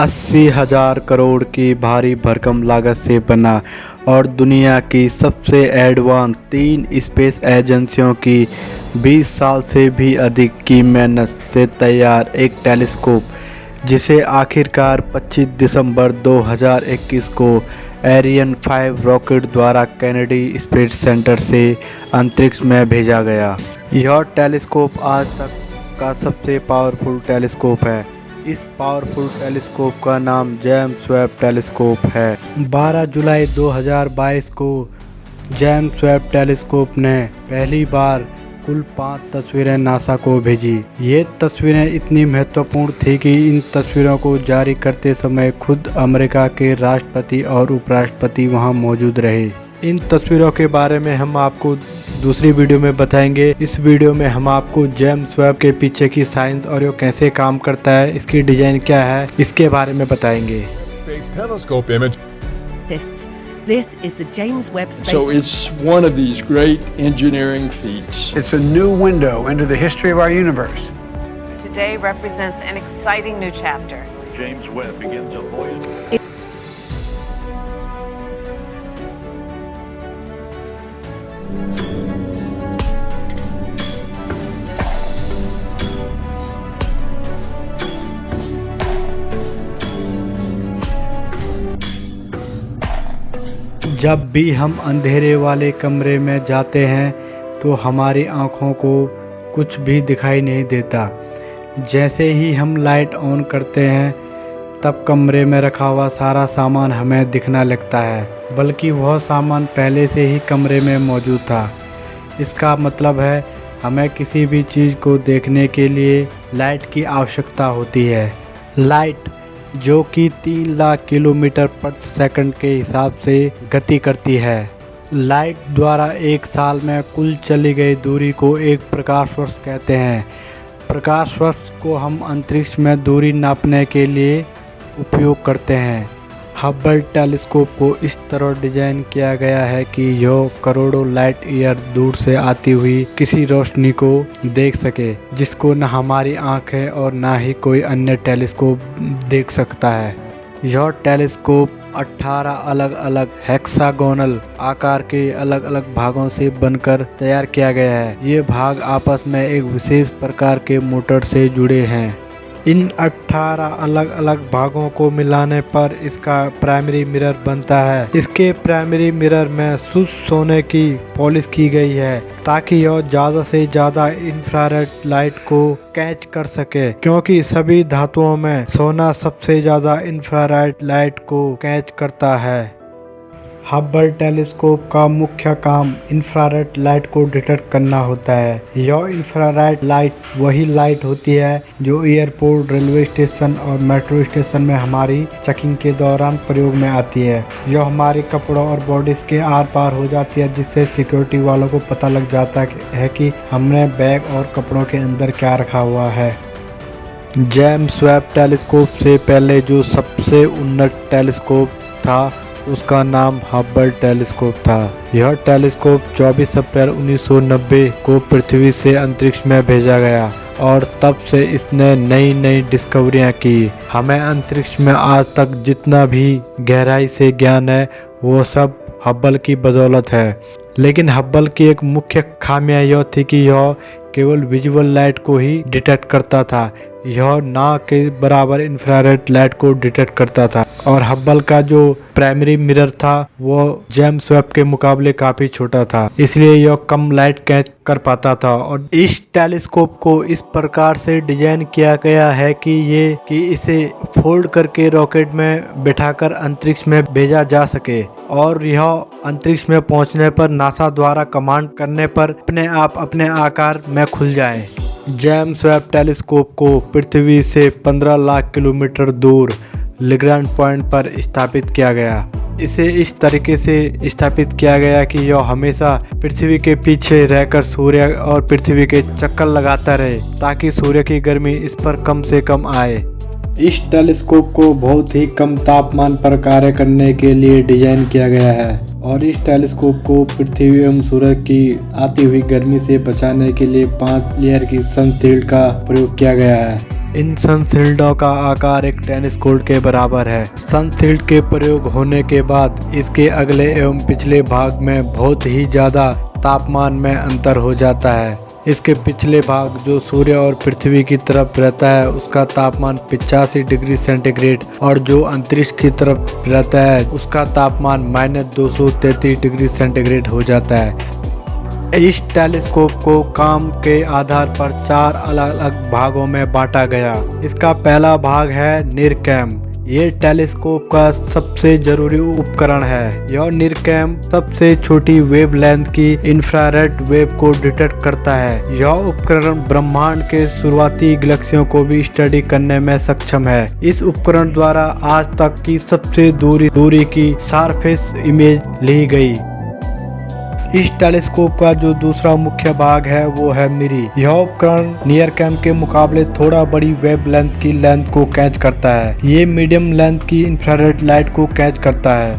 80,000 करोड़ की भारी भरकम लागत से बना और दुनिया की सबसे एडवांस 3 स्पेस एजेंसियों की 20 साल से भी अधिक की मेहनत से तैयार एक टेलीस्कोप, जिसे आखिरकार 25 दिसंबर 2021 को एरियन 5 रॉकेट द्वारा केनेडी स्पेस सेंटर से अंतरिक्ष में भेजा गया। यह टेलीस्कोप आज तक का सबसे पावरफुल टेलीस्कोप है। इस पावरफुल टेलीस्कोप का नाम जेम्स वेब टेलीस्कोप है। 12 जुलाई 2022 को जेम्स वेब टेलीस्कोप ने पहली बार कुल 5 तस्वीरें नासा को भेजी। ये तस्वीरें इतनी महत्वपूर्ण थी कि इन तस्वीरों को जारी करते समय खुद अमेरिका के राष्ट्रपति और उपराष्ट्रपति वहां मौजूद रहे। इन तस्वीरों के बारे में हम आपको दूसरी वीडियो में बताएंगे। इस वीडियो में हम आपको जेम्स वेब के पीछे की साइंस और ये कैसे काम करता है, इसकी डिजाइन क्या है, इसके बारे में बताएंगे। This is the James Webb Space. So it's one of these great engineering feats. It's a new window into the history of our universe. Today represents an exciting new chapter. James Webb begins a voyage. जब भी हम अंधेरे वाले कमरे में जाते हैं तो हमारी आँखों को कुछ भी दिखाई नहीं देता। जैसे ही हम लाइट ऑन करते हैं तब कमरे में रखा हुआ सारा सामान हमें दिखने लगता है, बल्कि वह सामान पहले से ही कमरे में मौजूद था। इसका मतलब है हमें किसी भी चीज़ को देखने के लिए लाइट की आवश्यकता होती है। लाइट जो कि 3 लाख किलोमीटर प्रति सेकंड के हिसाब से गति करती है। लाइट द्वारा एक साल में कुल चली गई दूरी को एक प्रकाश वर्ष कहते हैं। प्रकाश वर्ष को हम अंतरिक्ष में दूरी नापने के लिए उपयोग करते हैं। हबल टेलीस्कोप को इस तरह डिजाइन किया गया है कि यह करोड़ों लाइट ईयर दूर से आती हुई किसी रोशनी को देख सके, जिसको न हमारी आंखें और ना ही कोई अन्य टेलीस्कोप देख सकता है। यह टेलीस्कोप 18 अलग अलग हेक्सागोनल आकार के अलग अलग भागों से बनकर तैयार किया गया है। ये भाग आपस में एक विशेष प्रकार के मोटर से जुड़े हैं। इन 18 अलग अलग भागों को मिलाने पर इसका प्राइमरी मिरर बनता है। इसके प्राइमरी मिरर में शुद्ध सोने की पॉलिश की गई है ताकि यह ज़्यादा से ज़्यादा इंफ्रारेड लाइट को कैच कर सके, क्योंकि सभी धातुओं में सोना सबसे ज़्यादा इंफ्रारेड लाइट को कैच करता है। हबल टेलीस्कोप का मुख्य काम इंफ्रारेड लाइट को डिटेक्ट करना होता है। यह इंफ्रारेड लाइट वही लाइट होती है जो एयरपोर्ट, रेलवे स्टेशन और मेट्रो स्टेशन में हमारी चेकिंग के दौरान प्रयोग में आती है। यह हमारे कपड़ों और बॉडीज के आर पार हो जाती है, जिससे सिक्योरिटी वालों को पता लग जाता है कि हमने बैग और कपड़ों के अंदर क्या रखा हुआ है। जेम्स वेब टेलीस्कोप से पहले जो सबसे उन्नत टेलीस्कोप था उसका नाम हबल टेलीस्कोप था। यह टेलीस्कोप 24 अप्रैल 1990 को पृथ्वी से अंतरिक्ष में भेजा गया और तब से इसने नई नई डिस्कवरियां की। हमें अंतरिक्ष में आज तक जितना भी गहराई से ज्ञान है वो सब हबल की बदौलत है। लेकिन हबल की एक मुख्य खामियां यह थी कि यह केवल विजुअल लाइट को ही डिटेक्ट करता था। यह ना के बराबर इंफ्रारेड लाइट को डिटेक्ट करता था और हबल का जो प्राइमरी मिरर था वो जेम्स वेब के मुकाबले काफी छोटा था, इसलिए यह कम लाइट कैच कर पाता था। और इस टेलीस्कोप को इस प्रकार से डिजाइन किया गया है कि इसे फोल्ड करके रॉकेट में बिठाकर अंतरिक्ष में भेजा जा सके और यह अंतरिक्ष में पहुंचने पर नासा द्वारा कमांड करने पर अपने आप अपने आकार में खुल जाए। जेम्स वेब टेलीस्कोप को पृथ्वी से 15 लाख किलोमीटर दूर लैग्रांज पॉइंट पर स्थापित किया गया। इसे इस तरीके से स्थापित किया गया कि यह हमेशा पृथ्वी के पीछे रहकर सूर्य और पृथ्वी के चक्कर लगाता रहे, ताकि सूर्य की गर्मी इस पर कम से कम आए। इस टेलीस्कोप को बहुत ही कम तापमान पर कार्य करने के लिए डिजाइन किया गया है और इस टेलीस्कोप को पृथ्वी एवं सूर्य की आती हुई गर्मी से बचाने के लिए 5 लेयर की सनशील्ड का प्रयोग किया गया है। इन सनशील्डों का आकार एक टेनिस कोर्ट के बराबर है। सनशील्ड के प्रयोग होने के बाद इसके अगले एवं पिछले भाग में बहुत ही ज़्यादा तापमान में अंतर हो जाता है। इसके पिछले भाग जो सूर्य और पृथ्वी की तरफ रहता है उसका तापमान 85 डिग्री सेंटीग्रेड और जो अंतरिक्ष की तरफ रहता है उसका तापमान -233 डिग्री सेंटीग्रेड हो जाता है। इस टेलीस्कोप को काम के आधार पर 4 अलग अलग भागों में बांटा गया। इसका पहला भाग है निरकैम। ये टेलीस्कोप का सबसे जरूरी उपकरण है। यह निरकैम सबसे छोटी वेवलेंथ की इंफ्रारेड वेव को डिटेक्ट करता है। यह उपकरण ब्रह्मांड के शुरुआती गैलेक्सियों को भी स्टडी करने में सक्षम है। इस उपकरण द्वारा आज तक की सबसे दूरी की सरफेस इमेज ली गई। इस टेलीस्कोप का जो दूसरा मुख्य भाग है वो है मिरी। यह उपकरण नियरकैम के मुकाबले थोड़ा बड़ी वेवलेंथ की लेंथ को कैच करता है। ये मीडियम लेंथ की इंफ्रारेड लाइट को कैच करता है।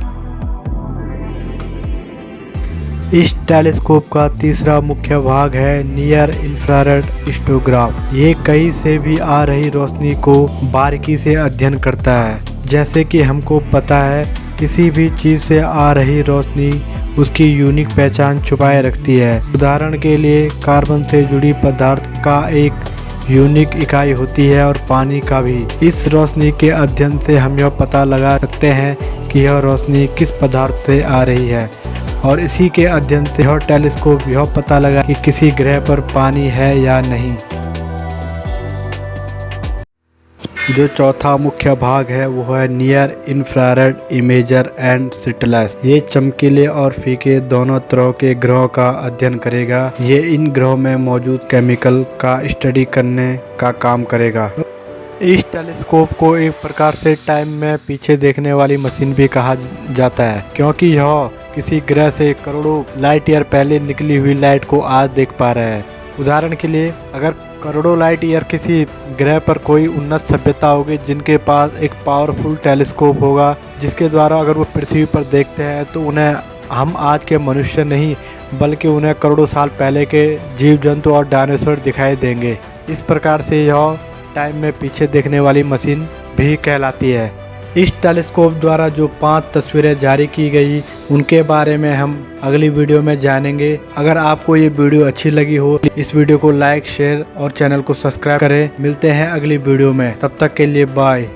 इस टेलीस्कोप का तीसरा मुख्य भाग है नियर इंफ्रारेड हिस्टोग्राफ। ये कहीं से भी आ रही रोशनी को बारीकी से अध्ययन करता है। जैसे कि हमको पता है किसी भी चीज़ से आ रही रोशनी उसकी यूनिक पहचान छुपाए रखती है। उदाहरण के लिए कार्बन से जुड़ी पदार्थ का एक यूनिक इकाई होती है और पानी का भी। इस रोशनी के अध्ययन से हम यह पता लगा सकते हैं कि यह रोशनी किस पदार्थ से आ रही है और इसी के अध्ययन से यह टेलीस्कोप यह पता लगा कि किसी ग्रह पर पानी है या नहीं। जो चौथा मुख्य भाग है वो है near infrared imager and satellite. ये चमकीले और फीके दोनों तरह के ग्रहों का अध्ययन करेगा। ये इन ग्रहों में मौजूद केमिकल का स्टडी करने का काम करेगा। इस टेलीस्कोप को एक प्रकार से टाइम में पीछे देखने वाली मशीन भी कहा जाता है, क्योंकि यह किसी ग्रह से करोड़ों लाइट ईयर पहले निकली हुई लाइट को आज देख पा रहे हैं। उदाहरण के लिए अगर करोड़ों लाइट ईयर किसी ग्रह पर कोई उन्नत सभ्यता होगी जिनके पास एक पावरफुल टेलीस्कोप होगा, जिसके द्वारा अगर वो पृथ्वी पर देखते हैं तो उन्हें हम आज के मनुष्य नहीं बल्कि उन्हें करोड़ों साल पहले के जीव जंतु और डायनासोर दिखाई देंगे। इस प्रकार से यह टाइम में पीछे देखने वाली मशीन भी कहलाती है। इस टेलीस्कोप द्वारा जो 5 तस्वीरें जारी की गई उनके बारे में हम अगली वीडियो में जानेंगे। अगर आपको ये वीडियो अच्छी लगी हो इस वीडियो को लाइक शेयर और चैनल को सब्सक्राइब करें। मिलते हैं अगली वीडियो में, तब तक के लिए बाय।